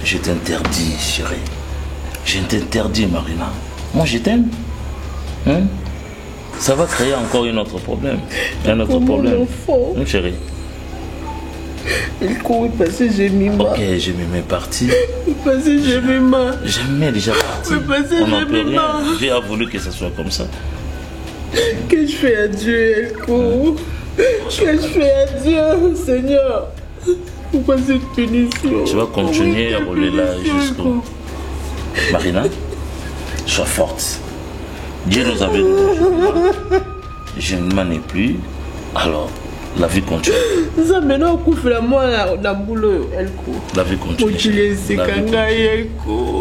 Je t'interdis, chérie. Je t'interdis, Marina. Moi, je t'aime. Hein? Ça va créer encore un autre problème. Un autre problème. Chérie. Il court passer Jemima. Ok, Jemima est parti. Passer Jemima. Jamais déjà parti. On n'en peut rien. Dieu a voulu que ça soit comme ça. Que je fais à Dieu, Elko? Que je fais à Dieu, Seigneur? Pourquoi cette punition? Tu vas continuer à rouler là jusqu'au... Marina, sois forte. Dieu nous avait donné. Je ne m'en ai plus. Alors, la vie continue. Ça maintenant, on fait la moi dans le boulot, Elko. La vie continue.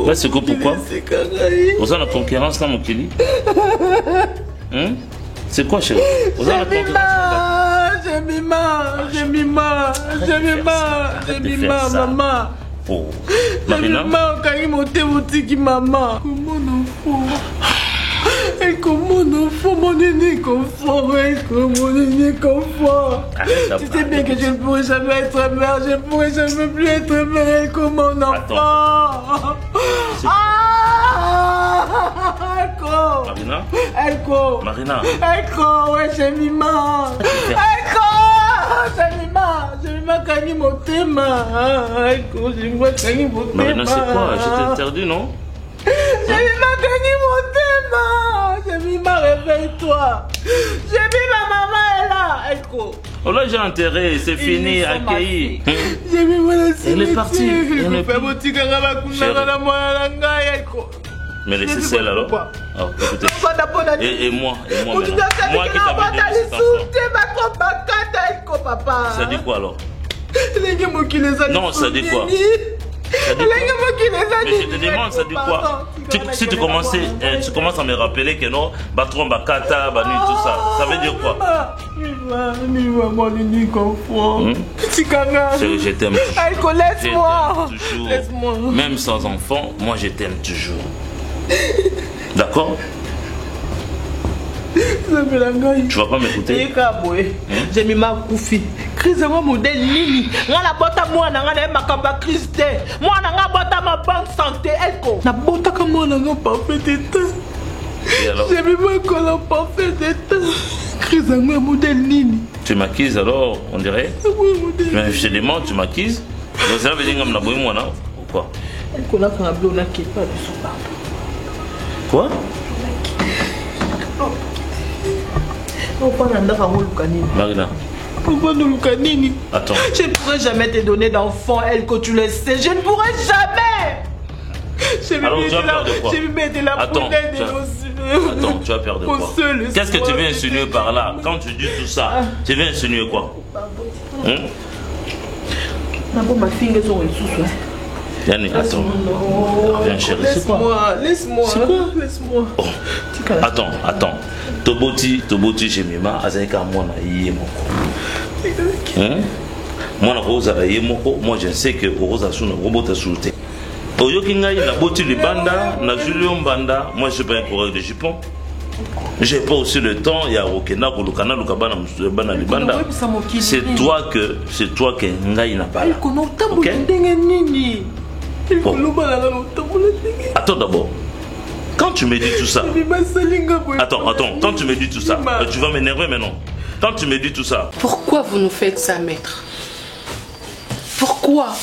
Mais c'est quoi pourquoi? Vous avez la concurrence dans mon kili? C'est quoi, chérie? Vous avez la concurrence? Jemima, maman. Oh, Marina. Maman, quand il m'a dit maman. Mon enfant, mon aîné confort, mon aîné confort. Tu sais bien que je ne pourrai jamais être mère, je ne pourrai jamais plus être mère comme mon enfant. Elko. Marina. Elko. Marina. Elko, ouais, Jemima. Elko. Jemima, quand il m'a dit Elko, Jemima, quand il m'a dit Marina, c'est quoi? Je t'interdis, non? Jemima, quand il m'a dit Jemima, réveille-toi. Jemima, maman est là, Elko. Oh là, j'ai enterré, c'est fini, accueilli. Elle est partie. Mais laissez celle alors. Oh, écoutez. Et moi maintenant. Moi qui t'avais donné cet enfant. Ça dit quoi alors? Non, ça dit quoi? Mais je te demande, ça dit quoi? Si tu commences à me rappeler que non, Batron, Bakata, Banu, tout ça, ça veut dire quoi? Je t'aime toujours. Laisse-moi. Même sans enfant, moi je t'aime toujours. D'accord? Tu vas pas m'écouter? J'ai mis ma koufi. Crise de modèle Nini. Moi la botte à moi, n'a ma camba crise. Moi n'a botte à ma banque santé. Elko. Na botte à moi n'a pas fait d'état. J'ai mis ma colle pas fait d'état. Crise de modèle Nini. Tu m'acquises alors, on dirait? Je te demande, tu m'acquises? Donc ça veut dire que je suis moi, non? Ou quoi? Elko n'a pas de qui est pas de son pardon. Quoi? Marina. Attends. Je ne pourrai jamais te donner d'enfant, elle, que tu le sais. Je ne pourrai jamais. Alors tu as peur de quoi? Attends, tu as peur de quoi? Qu'est-ce que tu veux insinuer par là? Quand tu dis tout ça, tu veux insinuer quoi? Ma fille, elles ont Yannick, attends. Viens chérie, c'est quoi? Laisse-moi. Oh. Attends. Toboti Jemima, Azeka Mwana Yemoko. Mwana Rosa Yemoko, moi je sais que Rosa Suna Robota Soute. Oyokinga na boti libanda, na Julien Banda, moi je suis pas un coureur de jupon. J'ai pas aussi le temps, il y a Okena, Kolukana, Lukabana, Bana Libanda. C'est toi que Ngai n'a pas là. Ok? Bon. Attends d'abord. Quand tu me dis tout ça, attends, quand tu me dis tout ça, tu vas m'énerver maintenant. Quand tu me dis tout ça. Pourquoi vous nous faites ça, maître? Pourquoi?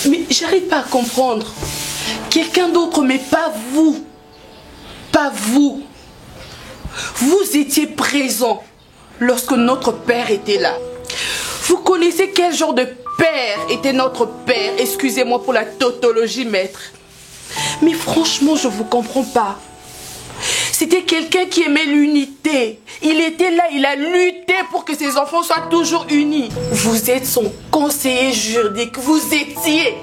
Mais j'arrive pas à comprendre. Quelqu'un d'autre, mais pas vous. Pas vous. Vous étiez présent lorsque notre père était là. Vous connaissez quel genre de père était notre père? Excusez-moi pour la tautologie, maître. Mais franchement, je ne vous comprends pas. C'était quelqu'un qui aimait l'unité. Il était là, il a lutté pour que ses enfants soient toujours unis. Vous êtes son conseiller juridique, vous étiez.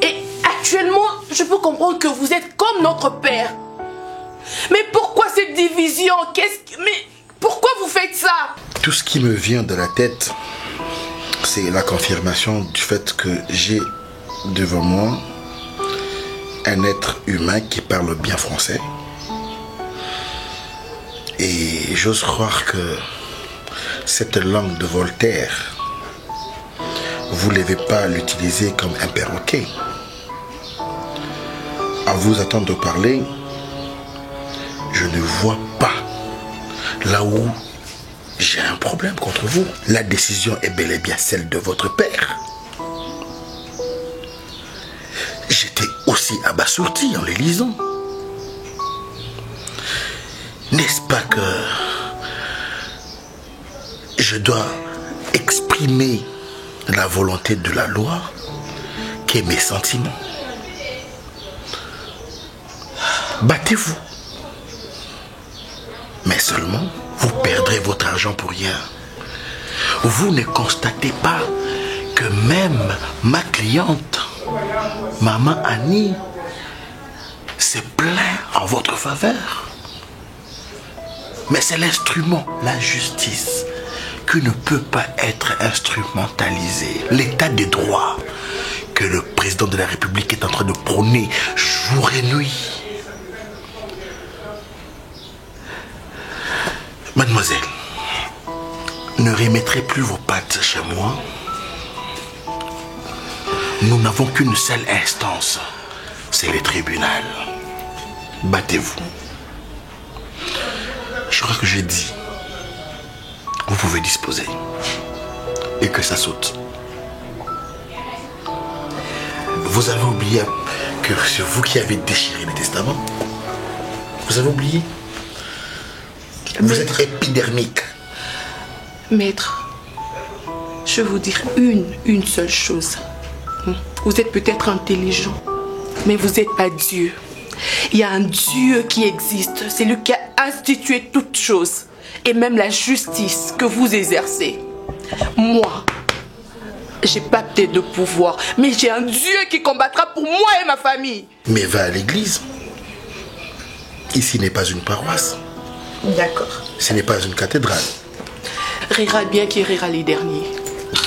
Et actuellement, je peux comprendre que vous êtes comme notre père. Mais pourquoi cette division? Mais pourquoi vous faites ça? Tout ce qui me vient de la tête, c'est la confirmation du fait que j'ai devant moi un être humain qui parle bien français. Et j'ose croire que cette langue de Voltaire vous ne devez pas l'utiliser comme un perroquet. À vous attendre parler, je ne vois pas là où j'ai un problème contre vous. La décision est bel et bien celle de votre père. J'étais aussi abasourdi en les lisant. N'est-ce pas que je dois exprimer la volonté de la loi qu'est mes sentiments? Battez-vous. Mais seulement, vous perdrez votre argent pour rien. Vous ne constatez pas que même ma cliente, Maman Annie, se plaint en votre faveur. Mais c'est l'instrument, la justice, qui ne peut pas être instrumentalisé. L'état de droit que le président de la République est en train de prôner jour et nuit. Mademoiselle, ne remettrez plus vos pattes chez moi. Nous n'avons qu'une seule instance, c'est le tribunal. Battez-vous. Je crois que j'ai dit, vous pouvez disposer et que ça saute. Vous avez oublié que c'est vous qui avez déchiré le testament. Vous avez oublié? Vous êtes épidermique. Maître, je vais vous dire une seule chose. Vous êtes peut-être intelligent, mais vous n'êtes pas Dieu. Il y a un Dieu qui existe. C'est lui qui a institué toutes choses. Et même la justice que vous exercez. Moi, j'ai pas peut-être de pouvoir, mais j'ai un Dieu qui combattra pour moi et ma famille. Mais va à l'église. Ici n'est pas une paroisse. D'accord. Ce n'est pas une cathédrale. Rira bien qui rira les derniers.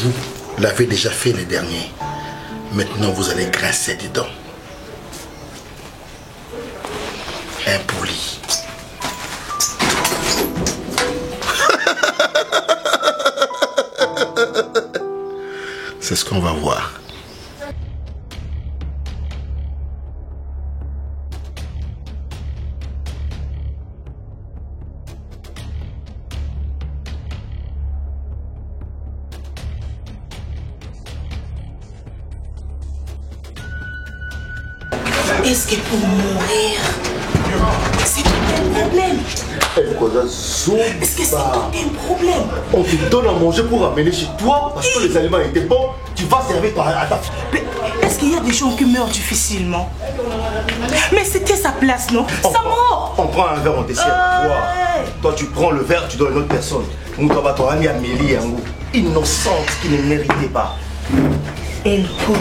Vous l'avez déjà fait les derniers. Maintenant, vous allez grincer des dents. Impoli. C'est ce qu'on va voir. Est-ce que pour mourir, c'est tout un problème? Est-ce que c'est tout un problème? On te donne à manger pour ramener chez toi parce que les aliments étaient bons, tu vas servir à ta fille. Est-ce qu'il y a des gens qui meurent difficilement? Mais c'était sa place, non? Sa mort. On prend un verre, on dessert. Toi, tu prends le verre, tu donnes à une autre personne. Innocente qui ne méritait pas. Elko.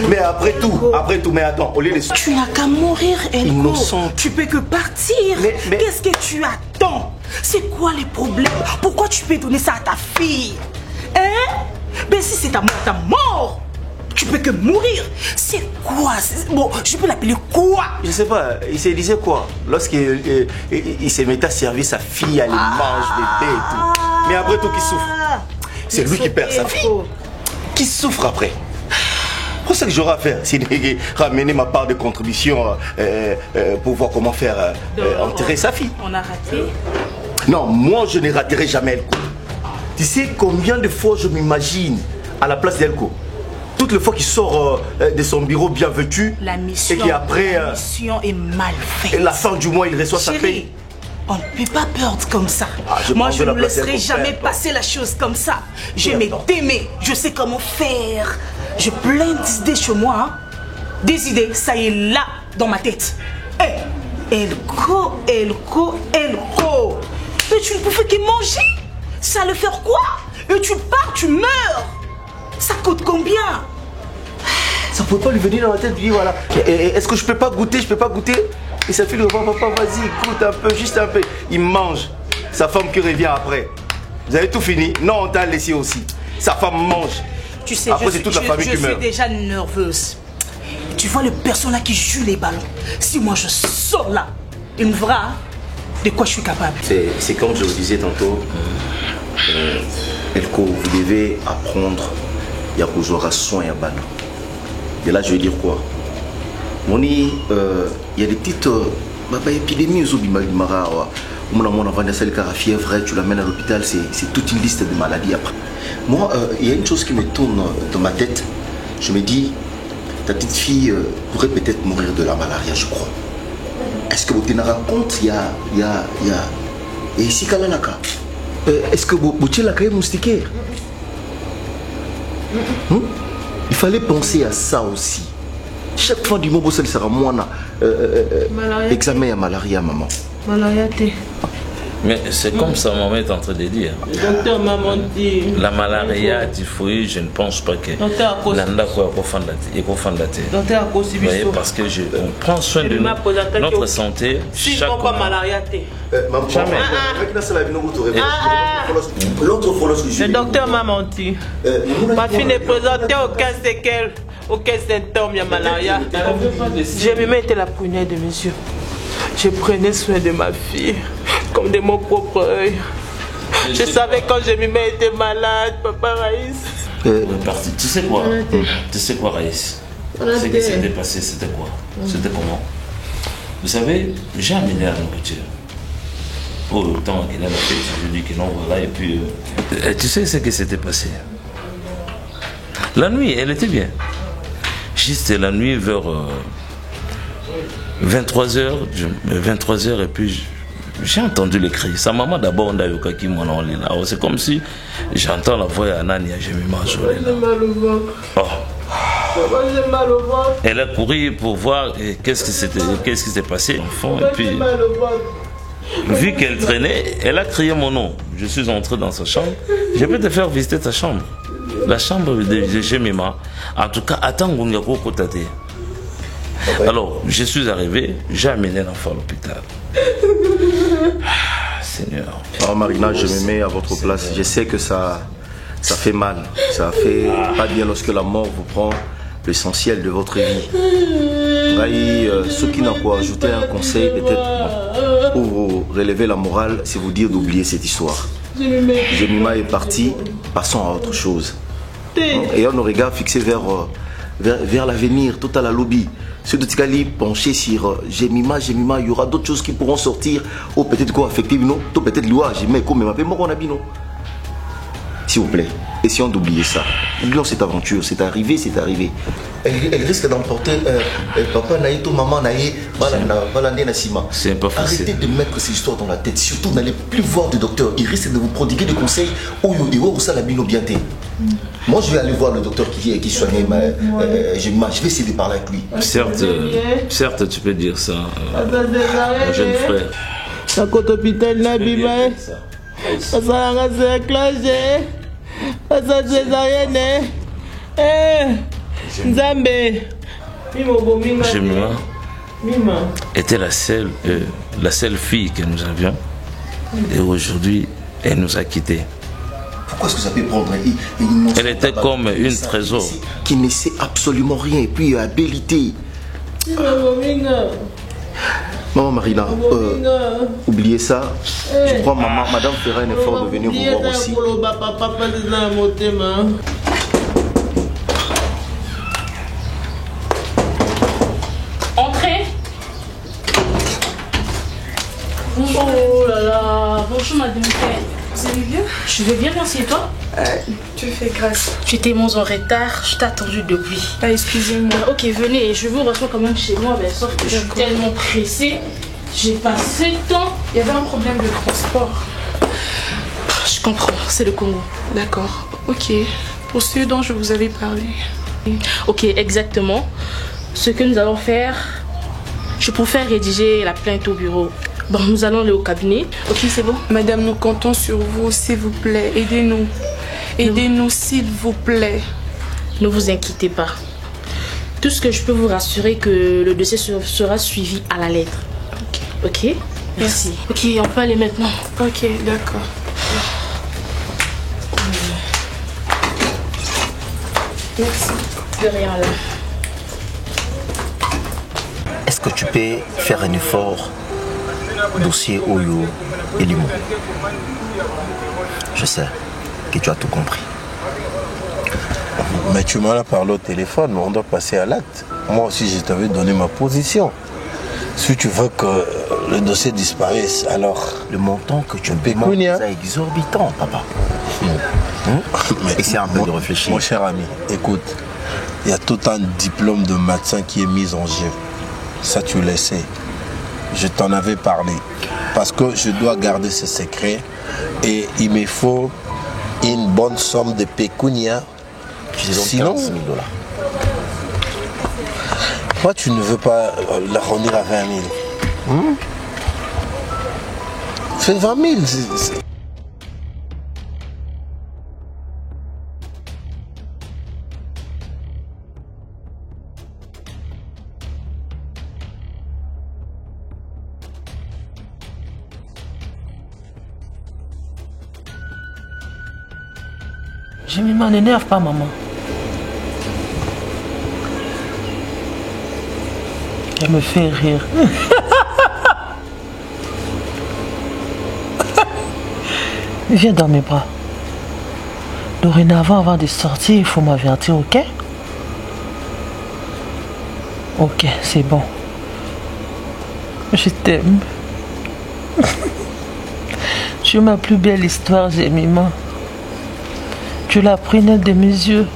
Mais après tout, mais attends, au lieu de... Tu n'as qu'à mourir, Elko. Innocente. Tu peux que partir. Mais... Qu'est-ce que tu attends? C'est quoi les problèmes? Pourquoi tu peux donner ça à ta fille? Hein? Ben si c'est ta mort. Tu peux que mourir. C'est quoi? Bon, je peux l'appeler quoi? Je sais pas, il se disait quoi? Lorsqu'il il se mettait à servir sa fille, elle mange, bébé et tout. Mais après tout, qui souffre? C'est lui qui perd sa fille. Qui souffre après? C'est ça que j'aurai à faire, c'est de ramener ma part de contribution pour voir comment faire enterrer sa fille. On a raté? Non, moi je ne raterai jamais Elko. Tu sais combien de fois je m'imagine à la place d'Elko? Toutes les fois qu'il sort de son bureau bien vêtu la mission, et qu'après la mission est mal faite. Et la fin du mois il reçoit sa paye. On ne peut pas perdre comme ça. Moi, je ne laisserai jamais passer la chose comme ça. Je vais t'aimer. Je sais comment faire. J'ai plein d'idées chez moi. Hein. Des idées, ça y est là, dans ma tête. Elko. Mais tu ne pouvais que manger. Ça allait faire quoi? Et tu pars, tu meurs. Ça coûte combien? Ça ne pouvait pas lui venir dans la tête, lui, voilà. Est-ce que je peux pas goûter? Je peux pas goûter? Et sa fille lui dit, papa, vas-y, goûte un peu, juste un peu. Il mange. Sa femme qui revient après. Vous avez tout fini? Non, on t'a laissé aussi. Sa femme mange. Tu sais, après, c'est toute la famille qui meurt. Je suis déjà nerveuse. Tu vois les personnes là qui jouent les ballons. Si moi je sors là, il me verra de quoi je suis capable. C'est comme je vous disais tantôt. Elko, vous devez apprendre il y a besoin soin à Bana. Et là, je vais dire quoi? Il y a des petites épidémies aux Obimara. Fièvre, tu l'amènes à l'hôpital, c'est toute une liste de maladies après. Moi, il y a une chose qui me tourne dans ma tête. Je me dis, ta petite fille pourrait peut-être mourir de la malaria, je crois. Est-ce que vous tenez compte? Il y a et ici, est-ce que vous avez la moustiquaire? Il fallait penser à ça aussi. Chaque fois du moment, ça sera moins examen à malaria, maman. Malaria, mais c'est comme ça, maman est en train de dire. Le docteur m'a dit. La malaria, typhoïde, je ne pense pas que. Docteur parce que on prend soin de notre santé. Chaque fois malaria. Le docteur m'a menti. Ma fille ne présentait aucun symptôme de malaria. J'ai même été la première de mes yeux. Je prenais soin de ma fille comme de mon propre œil. Je savais quand je me était malade, papa Raïs. Tu sais quoi? Tu sais quoi, Raïs? Ce qui s'était passé, c'était quoi? C'était comment? Vous savez, j'ai amené la nourriture. Oh, le temps qu'il a fait, je lui dis que non, voilà, et puis... tu sais ce qui s'était passé? La nuit, elle était bien. Juste la nuit vers 23h, et puis j'ai entendu les cris. Sa maman d'abord, c'est comme si j'entends la voix à Nani, j'ai mis ma journée. Elle a couru pour voir qu'est-ce qui s'est passé, enfant, et puis vu qu'elle traînait, elle a crié mon nom. Je suis entré dans sa chambre. Je peux te faire visiter ta chambre. La chambre de Jemima. En tout cas, attends qu'on y a Kotate. Alors, je suis arrivé, j'ai amené l'enfant à l'hôpital. Seigneur. Alors Marina, je me mets à votre place. Je sais que ça fait mal. Ça fait pas bien lorsque la mort vous prend l'essentiel de votre vie. Ceux qui n'ont pas ajouté un conseil peut-être pour vous relever la morale, c'est vous dire d'oublier cette histoire. Jemima est partie, passons à autre chose. Ayant nos regards fixés vers l'avenir, tout à la lobby. Ceux de Tikali penchés sur Jemima, il y aura d'autres choses qui pourront sortir, ou peut-être quoi affecter, non, peut-être l'ouah, Jemima, comme ma mort on a non. S'il vous plaît, essayons d'oublier ça. Oublions cette aventure, c'est arrivé, c'est arrivé. Elle risque d'emporter papa Naïto, maman Naïe, c'est pas facile. Arrêtez de mettre ces histoires dans la tête. Surtout, n'allez plus voir de docteur. Il risque de vous prodiguer des conseils. Moi, je vais aller voir le docteur qui soignait je vais essayer de parler avec lui. Certes, tu peux dire ça, mon jeune frère. La côte hôpital n'a bimé. Ça s'est éclaté. Ça s'est Nzambe. Jemima était la seule fille que nous avions. Et aujourd'hui, elle nous a quittés. Pourquoi est-ce que ça peut prendre? Elle était comme une trésor. Qui ne sait absolument rien. Et puis, habilité. Maman Marina, oubliez ça. Je crois que madame fera un effort de venir vous voir aussi. Entrez. Bonjour. Oh là là. Bonjour madame. Vous allez bien? Je vais bien, merci. Et toi? Tu fais grâce. J'étais en retard, je t'ai attendu depuis. Excusez-moi. Ok, venez, je vous reçois quand même chez moi, mais sauf que je suis tellement pressée. J'ai passé le temps. Il y avait un problème de transport. Je comprends, c'est le Congo. D'accord, ok. Pour ce dont je vous avais parlé. Ok, exactement. Ce que nous allons faire, je préfère rédiger la plainte au bureau. Bon, nous allons aller au cabinet. Ok, c'est bon? Madame, nous comptons sur vous, s'il vous plaît. Aidez-nous. Aidez-nous, s'il vous plaît. Ne vous inquiétez pas. Tout ce que je peux vous rassurer, que le dossier sera suivi à la lettre. Ok? Merci. Ok, on peut aller maintenant. Ok, d'accord. Merci. De rien là. Est-ce que tu peux faire un effort? Dossier Oyo et Limon. Je sais que tu as tout compris. Mais tu m'en as parlé au téléphone, on doit passer à l'acte. Moi aussi, je t'avais donné ma position. Si tu veux que le dossier disparaisse, alors... Le montant que tu me demandes, c'est exorbitant, papa. Essaie un peu de réfléchir. Mon cher ami, écoute, il y a tout un diplôme de médecin qui est mis en jeu. Ça, tu le sais. Je t'en avais parlé. Parce que je dois garder ce secret et il me faut une bonne somme de pécunia. Sinon, 15 000 $. Pourquoi tu ne veux pas l'arrondir à 20 000? C'est 20 000. Jemima, n'énerve pas, maman. Elle me fait rire. Viens dans mes bras. Dorénavant, avant de sortir, il faut m'avertir, ok? Ok, c'est bon. Je t'aime. Tu es ma plus belle histoire, Jemima. Tu l'as pris net de mes yeux.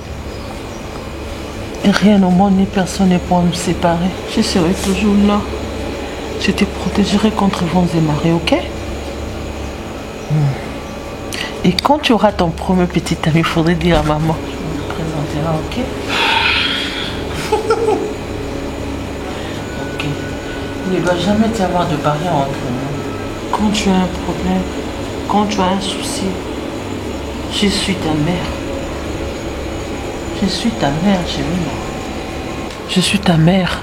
Et rien au monde ni personne ne pourra me séparer. Je serai toujours là. Je te protégerai contre vents et marées, ok? Et quand tu auras ton premier petit ami, il faudrait dire à maman. Je me présenterai, ok? Ok. Il ne doit jamais y avoir de barrière entre nous. Quand tu as un problème, quand tu as un souci, je suis ta mère. Je suis ta mère, Jemima. Je suis ta mère.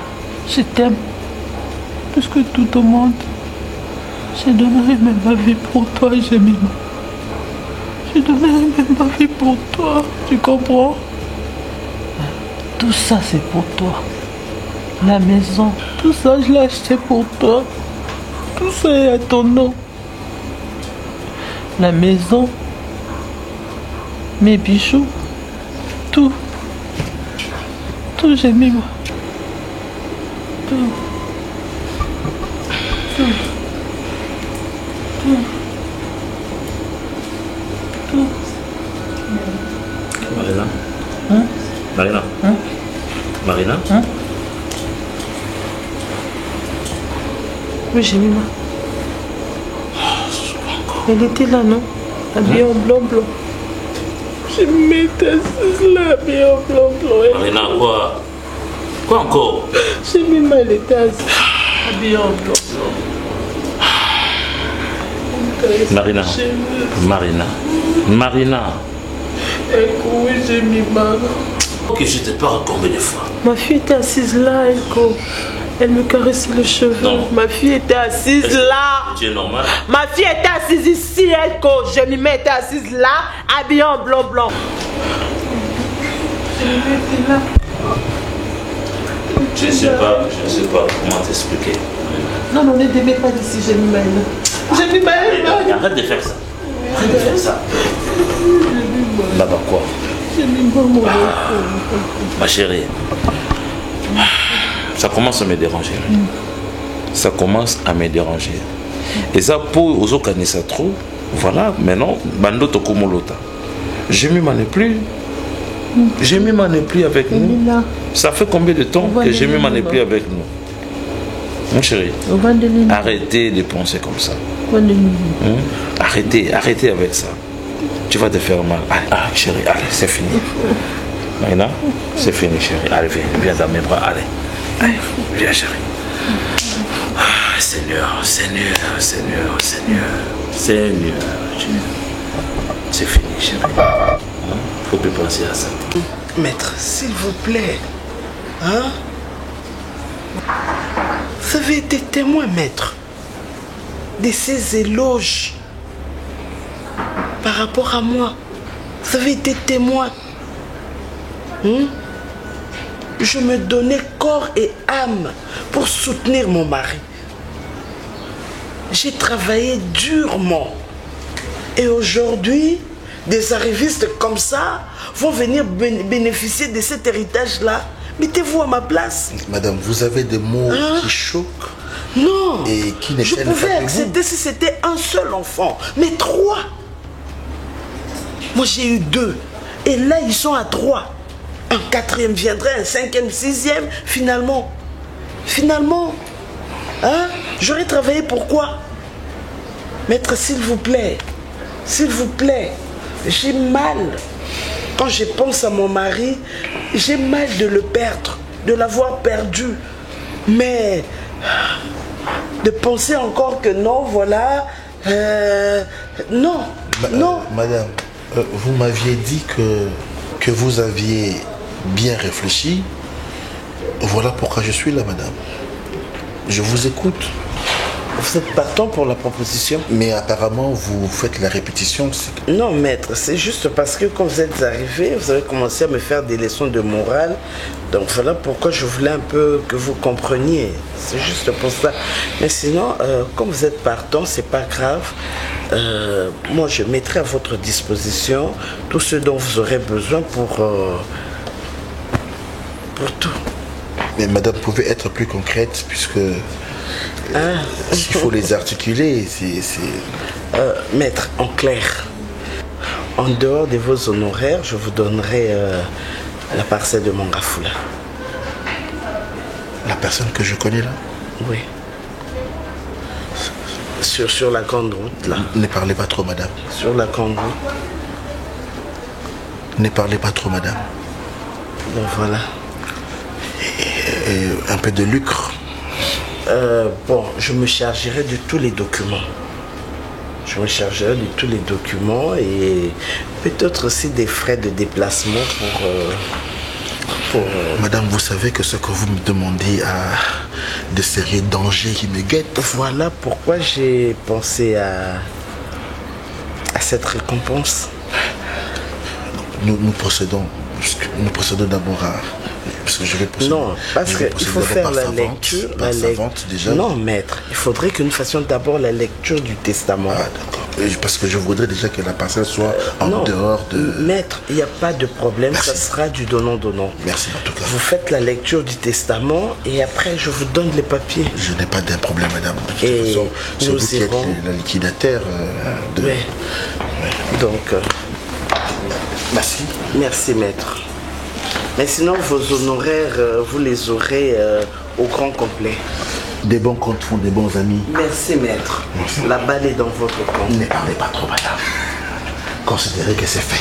Je t'aime. Plus que tout au monde. Je donnerai même ma vie pour toi, Jemima. Je donnerai même ma vie pour toi. Tu comprends? Tout ça, c'est pour toi. La maison, tout ça, je l'ai acheté pour toi. Tout ça est à ton nom. La maison, mes bijoux, tout. Tout, Jemima. Tout. Tout. Tout. Tout. Marina. Hein? Marina. Hein? Marina. Hein? Oui, Jemima. Elle était là, non? Habillée en blanc. Je m'étais assise là, habillée en blanc. Marina, quoi? Quoi encore? Jemima, elle était assise, habillée en blanc. Marina. Marina. Elko, oui, Jemima. Ok, je te parle combien de fois? Ma fille était assise là, Elko. Elle me caressait les cheveux. Non. Ma fille était assise là. Tu es normal? Ma fille était assise ici, Elko. Jemima était assise là, habillée en blanc. Jemima était là. Je ne sais pas comment t'expliquer. Non, ne t'aimez pas d'ici, Jemima. Jemima, Arrête de faire ça. Arrête de faire ça. Baba quoi? Jemima, mon enfant. Ma chérie, ça commence à me déranger. Ça commence à me déranger. Et ça, pour aux autres, ça trop. Voilà, maintenant, Bando Tokomolota. Jemima n'est plus. Jemima n'est plus avec nous. Ça fait combien de temps que Jemima n'est plus avec nous? Mon chéri, arrêtez de penser comme ça. Arrêtez avec ça. Tu vas te faire mal. Allez, chérie, allez, c'est fini. Marina, c'est fini, chérie. Allez, viens dans mes bras, allez. Viens, chérie. Seigneur. C'est fini, chérie. Faut plus penser à ça. Maître, s'il vous plaît. Hein? Vous avez été témoin, maître, de ces éloges par rapport à moi. Vous avez été témoin. Je me donnais corps et âme pour soutenir mon mari. J'ai travaillé durement. Et aujourd'hui, des arrivistes comme ça vont venir bénéficier de cet héritage-là. Mettez-vous à ma place. Madame, vous avez des mots qui choquent. Non. Et qui ne je pouvais accepter si c'était un seul enfant, mais 3. Moi, j'ai eu 2. Et là, ils sont à 3. Un 4e viendrait, un 5e, 6e. Finalement, hein? J'aurais travaillé pour quoi? Maître, s'il vous plaît, j'ai mal. Quand je pense à mon mari, j'ai mal de le perdre, de l'avoir perdu. Mais de penser encore que non, voilà, non, non. Madame, vous m'aviez dit que vous aviez bien réfléchi. Voilà pourquoi je suis là, madame. Je vous écoute. Vous êtes partant pour la proposition? Mais apparemment, vous faites la répétition. Non, maître, c'est juste parce que quand vous êtes arrivé, vous avez commencé à me faire des leçons de morale. Donc voilà pourquoi je voulais un peu que vous compreniez. C'est juste pour ça. Mais sinon, comme vous êtes partant, c'est pas grave. Moi, je mettrai à votre disposition tout ce dont vous aurez besoin pour tout. Mais madame, vous pouvez être plus concrète puisque il faut les articuler. Maître, en clair, en dehors de vos honoraires, je vous donnerai la parcelle de Mangafoula. La personne que je connais là? Oui. Sur la grande route là. Ne parlez pas trop, madame. Sur la grande route. Ne parlez pas trop, madame. Donc voilà. Et un peu de lucre. Bon, je me chargerai de tous les documents. Et peut-être aussi des frais de déplacement pour Madame, vous savez que ce que vous me demandez a de sérieux dangers qui me guettent. Voilà pourquoi j'ai pensé à cette récompense. Nous procédons d'abord à... Parce que je vais procéder. Non, parce qu'il faut faire la lecture. Déjà. Non, maître, il faudrait que nous fassions d'abord la lecture du testament. Ah, d'accord. Parce que je voudrais déjà que la parcelle soit en dehors de... Maître, il n'y a pas de problème. Merci. Ça sera du donnant-donnant. Merci en tout cas. Vous faites la lecture du testament et après je vous donne les papiers. Je n'ai pas d'un problème, madame. Et c'est vous qui êtes la liquidataire de... Oui. Donc... Merci. Merci, maître. Mais sinon, vos honoraires, vous les aurez au grand complet. Des bons comptes font des bons amis. Merci, maître. Merci. La balle est dans votre compte. Ne parlez pas trop, madame. Considérez que c'est fait.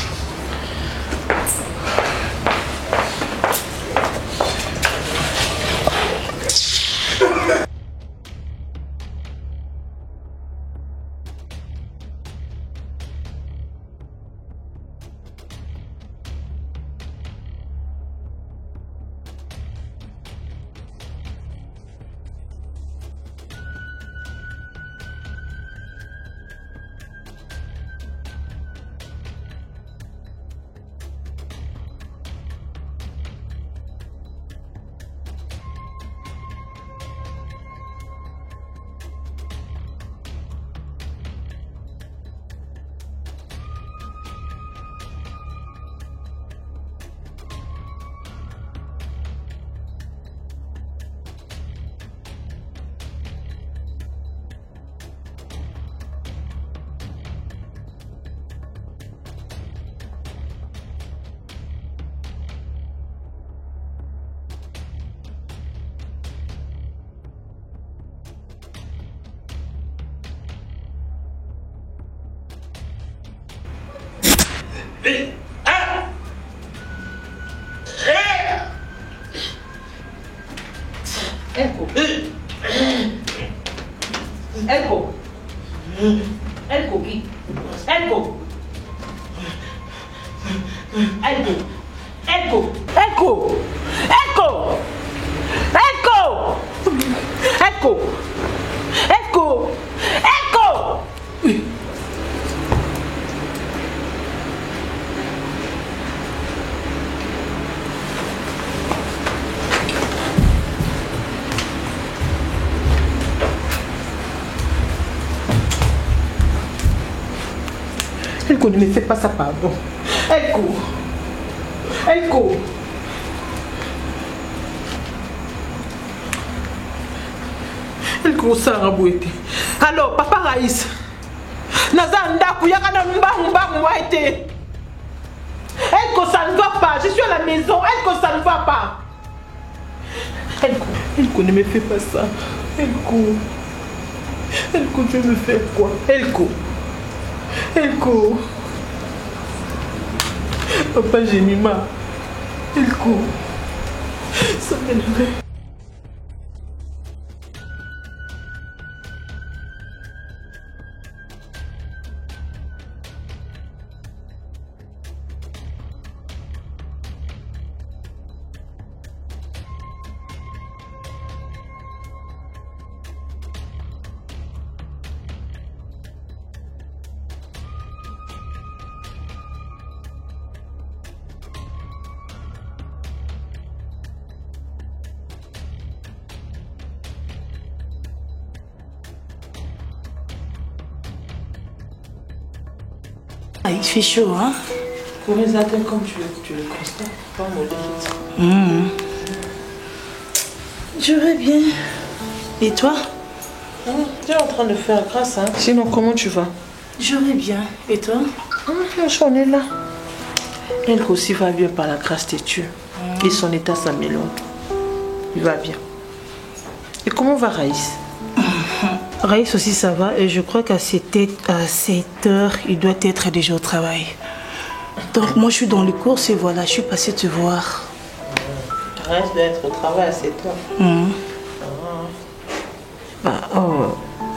Elko, ne me fais pas ça, pardon. Elko. Elko. Elko, ça a raboué. Alors, papa Raïs. Nazanda, Kouyakana, Mba, été. Elko, ça ne va pas. Je suis à la maison. Elko, ça ne va pas. Elko, ne me fais pas ça. Elko, tu veux me faire quoi? Elko. Papa Jemima. Elko. Ça m'énerve. Ah, il fait chaud, hein? Pour les attendre comme tu le constates, pas Je vais bien. Et toi? Tu es en train de faire grâce, hein? Sinon, comment tu vas? Je vais bien. Et toi? On est là. Elle aussi va bien par la grâce de Dieu. Et son état s'améliore. Il va bien. Et comment va Raïs? Raïs aussi ça va et je crois qu'à 7 heures, il doit être déjà au travail. Donc moi je suis dans les courses et voilà, je suis passée te voir. Raïs doit être au travail à 7 heures.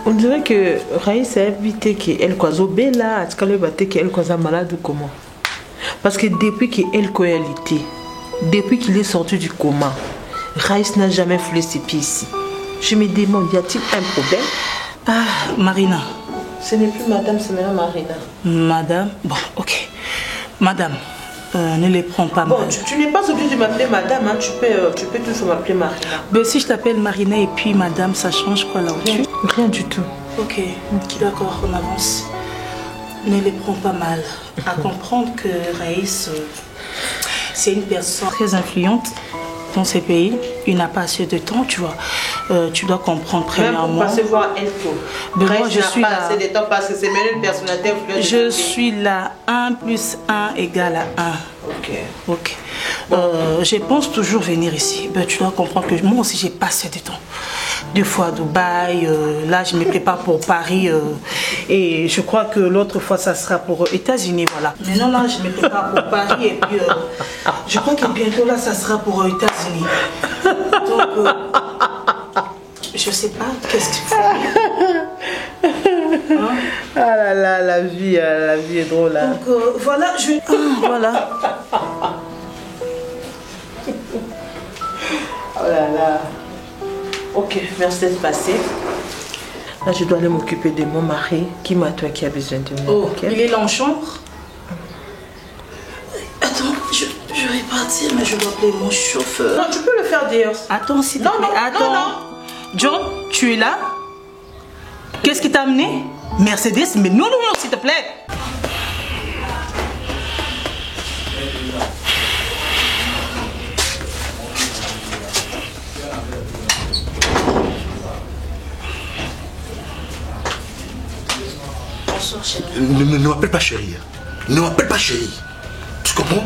On dirait que Raïs a évité qu'elle soit bella, qu'elle soit malade ou comment. Parce que depuis qu'elle coalité, depuis qu'il est sorti du coma, Raïs n'a jamais foulé ses pieds ici. Je me demande, y a-t-il un problème? Ah, Marina. Ce n'est plus madame, c'est maintenant Marina. Madame? Bon, ok. Madame, ne les prends pas mal. Bon, tu n'es pas obligée de m'appeler madame, hein. Tu peux toujours m'appeler Marina. Ben, si je t'appelle Marina et puis madame, ça change quoi là au-dessus? Rien du tout. Ok, d'accord, on avance. Ne les prends pas mal. À comprendre que Raïs, c'est une personne très influente dans ces pays. Il n'a pas assez de temps, tu vois. Tu dois comprendre premièrement. Même pour passer voir Elko. Moi, je suis pas là. assez de temps parce que c'est même une personnalité influente. Je suis là. 1 + 1 égale à 1. Ok. Je pense toujours venir ici. Ben, tu dois comprendre que moi aussi, j'ai pas assez de temps. 2 fois à Dubaï. Là, je me prépare pour Paris. Et je crois que l'autre fois, ça sera pour États-Unis. Voilà. Maintenant, là, je me prépare pour Paris. Et puis, je crois que bientôt, là, ça sera pour États-Unis. Donc, je sais pas, qu'est-ce qu'il faut. Hein? Ah là là, la vie est drôle. Hein? Donc, voilà, voilà. Oh là là. Ok, merci d'être passé. Là, je dois aller m'occuper de mon mari qui a besoin de moi. Oh, okay. Il est là en chambre? Attends, je vais partir, mais je dois appeler mon chauffeur. Non, tu peux le faire dehors. Attends, s'il te plaît. Attends. Non. John, tu es là? Qu'est-ce qui t'a amené? Mercedes, mais non, s'il te plaît. Bonsoir, chérie. Ne m'appelle pas chérie. Ne m'appelle pas chérie. Tu comprends?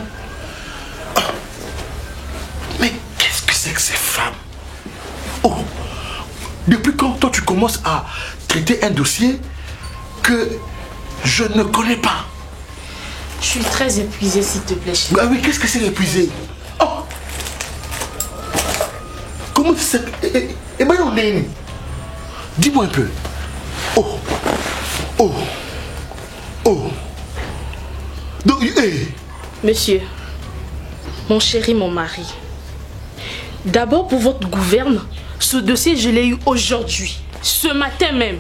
Mais qu'est-ce que c'est que ces femmes? Oh, depuis quand toi tu commences à traiter un dossier que je ne connais pas? Je suis très épuisée, s'il te plaît, chérie. Ah oui, qu'est-ce que c'est épuisé? Oh, comment c'est? Eh ben on est. Dis-moi un peu. Oh. Donc, Monsieur, mon chéri, mon mari, d'abord pour votre gouverne, ce dossier je l'ai eu aujourd'hui, ce matin même.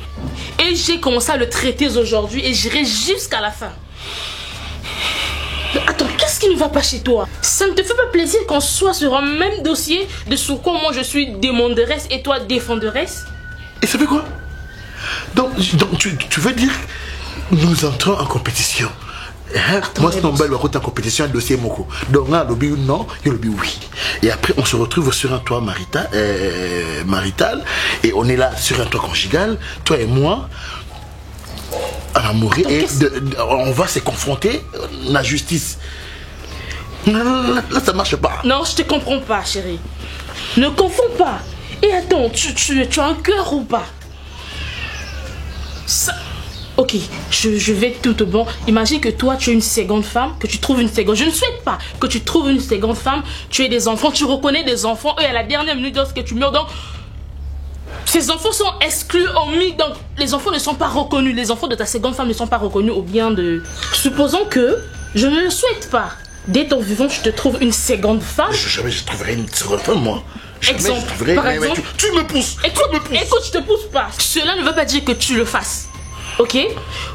Et j'ai commencé à le traiter aujourd'hui et j'irai jusqu'à la fin. Mais attends, qu'est-ce qui ne va pas chez toi? Ça ne te fait pas plaisir qu'on soit sur un même dossier de ce quoi moi je suis demanderesse et toi défenderesse? Et ça fait quoi? Donc tu veux dire que nous entrons en compétition? Moi, c'est tombé le côté en compétition, un dossier moko. Donc, là, lobby non, il lobby oui. Et après, on se retrouve sur un toit marital, et on est là sur un toit conjugal, toi et moi, à mourir, et on va se confronter à la justice. Là, ça marche pas. Non, je te comprends pas, chérie. Ne confonds pas. Et attends, tu as un cœur ou pas? Ça... Ok, je vais tout bon. Imagine que toi, tu es une seconde femme, que tu trouves une seconde... Je ne souhaite pas que tu trouves une seconde femme, tu aies des enfants, tu reconnais des enfants, et à la dernière minute, lorsque tu meurs, donc... Ces enfants sont exclus, omis, donc les enfants ne sont pas reconnus. Les enfants de ta seconde femme ne sont pas reconnus au bien de... Supposons que je ne le souhaite pas. Dès ton vivant, je te trouve une seconde femme. Jamais je trouverai une seconde femme, moi. Exemple, par exemple, tu me pousses. Écoute, je te pousse pas. Cela ne veut pas dire que tu le fasses. Ok?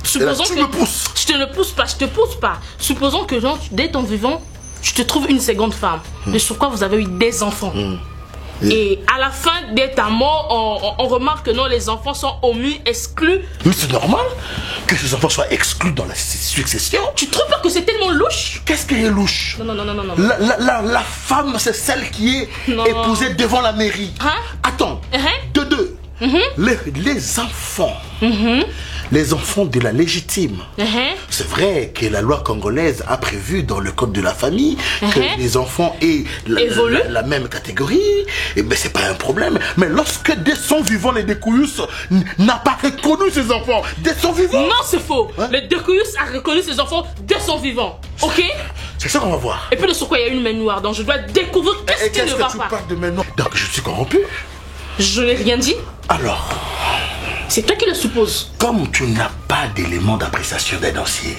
Supposons que me pousses. Je te ne pousse pas, je te pousse pas. Supposons que genre, dès ton vivant, je te trouve une seconde femme. Mais sur quoi vous avez eu des enfants. Et à la fin de ta mort, on remarque que non, les enfants sont omis, exclus. Mais c'est normal que ces enfants soient exclus dans la succession. Tu trouves pas que c'est tellement louche? Qu'est-ce qui est louche? Non. La femme, c'est celle qui est épousée devant la mairie. Hein? Attends, de deux. Les enfants. Les enfants de la légitime. C'est vrai que la loi congolaise a prévu dans le code de la famille que les enfants aient la même catégorie. Et ben c'est pas un problème. Mais lorsque dès son vivant, les Découyus n'a pas reconnu ses enfants dès son vivant. Non, c'est faux. Le Découyus a reconnu ses enfants dès son vivant. Ok? C'est ça qu'on va voir. Et puis de ce quoi il y a une main noire. Donc je dois découvrir qu'est-ce qui ne va pas. Tu parles de main noire? Donc je suis corrompu? Je n'ai rien dit. Alors? C'est toi qui le supposes. Comme tu n'as pas d'éléments d'appréciation d'un dossier,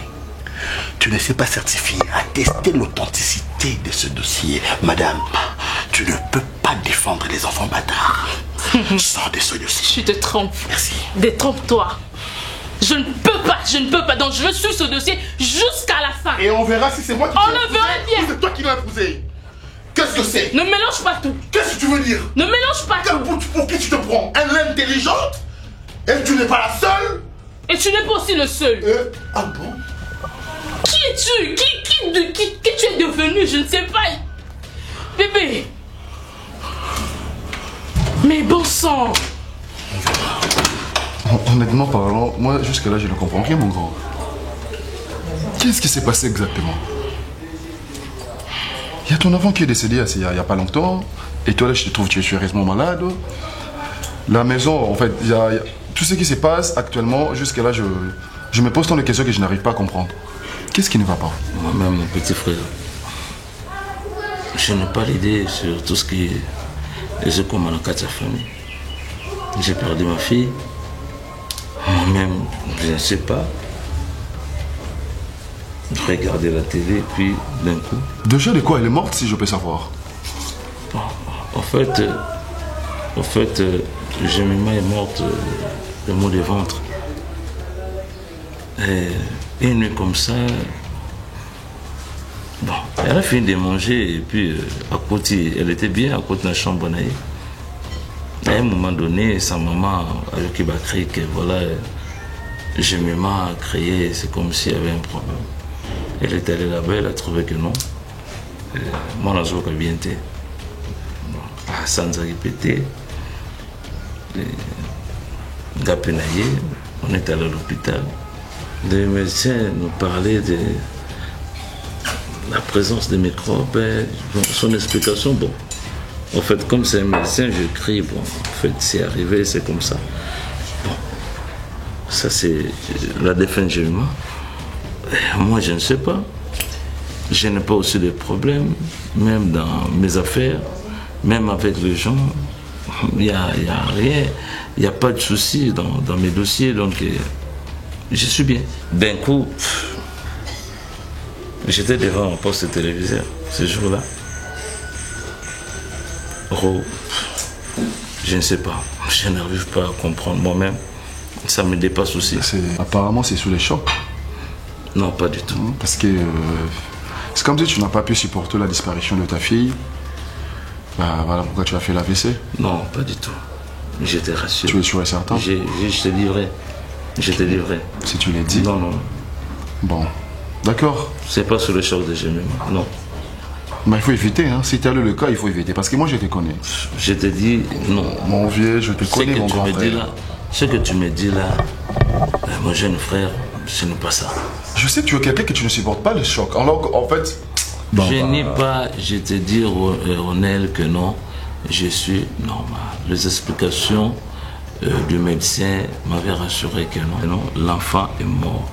tu ne sais pas certifier, attester l'authenticité de ce dossier, madame, tu ne peux pas défendre les enfants bâtards sans des solutions. Tu te trompes. Merci. Détrompe-toi. Je ne peux pas. Donc je veux suivre ce dossier jusqu'à la fin. Et on verra si c'est moi qui On le verra bien. C'est toi qui l'as épousé. Qu'est-ce que c'est? Ne mélange pas tout. Qu'est-ce que tu veux dire? Ne mélange pas tout. Pour qui tu te prends? Elle est intelligente? Et tu n'es pas la seule? Et tu n'es pas aussi le seul. Ah bon? Qui es-tu? Qui tu es devenu? Je ne sais pas. Bébé. Mais bon sang. Honnêtement parlant, moi jusqu'à là je ne comprends rien mon grand. Qu'est-ce qui s'est passé exactement? Il y a ton enfant qui est décédé il n'y a pas longtemps. Et toi là je te trouve tu es sérieusement malade. La maison en fait, il y a tout ce qui se passe actuellement, jusqu'à là, je me pose tant de questions que je n'arrive pas à comprendre. Qu'est-ce qui ne va pas? Moi-même, mon petit frère, je n'ai pas l'idée sur tout ce qui est comme dans la famille. J'ai perdu ma fille. Moi-même, je ne sais pas. Je regardais la télé, puis d'un coup... Déjà de quoi elle est morte, si je peux savoir? Bon, en fait, Jemima est morte le mot de ventre. Et une nuit comme ça, bon, elle a fini de manger et puis à côté, elle était bien à côté de la chambre. À un moment donné, sa maman qui va crier que voilà, Jemima a crié, c'est comme s'il y avait un problème. Elle est allée là-bas, elle a trouvé que non. Moi, je vois qu'elle bien était. Sans répéter. On est allé à l'hôpital. Les médecins nous parlaient de la présence des microbes. Son explication, bon, en fait, comme c'est un médecin, je crie, bon, en fait, c'est arrivé, c'est comme ça. Bon, ça c'est la défense Jemima. Moi, je ne sais pas. Je n'ai pas aussi de problèmes, même dans mes affaires, même avec les gens. Il n'y a rien, il n'y a pas de souci dans mes dossiers, donc je suis bien. D'un coup, j'étais devant un poste téléviseur ce jour-là. Je ne sais pas, je n'arrive pas à comprendre moi-même. Ça me dépasse aussi. Apparemment, c'est sous les chocs. Non, pas du tout. Parce que c'est comme si tu n'as pas pu supporter la disparition de ta fille. Bah voilà pourquoi tu as fait l'AVC. Non, pas du tout. J'étais rassuré. Tu es sûr et certain? Je te livrais. Je te livrais. Si tu l'as dit. Non. Bon. D'accord. C'est pas sur le choc de Jemima, non. Mais il faut éviter, hein. Si tel est le cas, il faut éviter. Parce que moi, je te connais. Je te dis non. Mon vieux, je te connais, mon grand frère. Ce que tu me dis là, mon jeune frère, ce n'est pas ça. Je sais que tu es quelqu'un que tu ne supportes pas le choc. Alors, en fait... Je te dis, Ronel, que non, je suis normal. Les explications du médecin m'avaient rassuré que non, l'enfant est mort.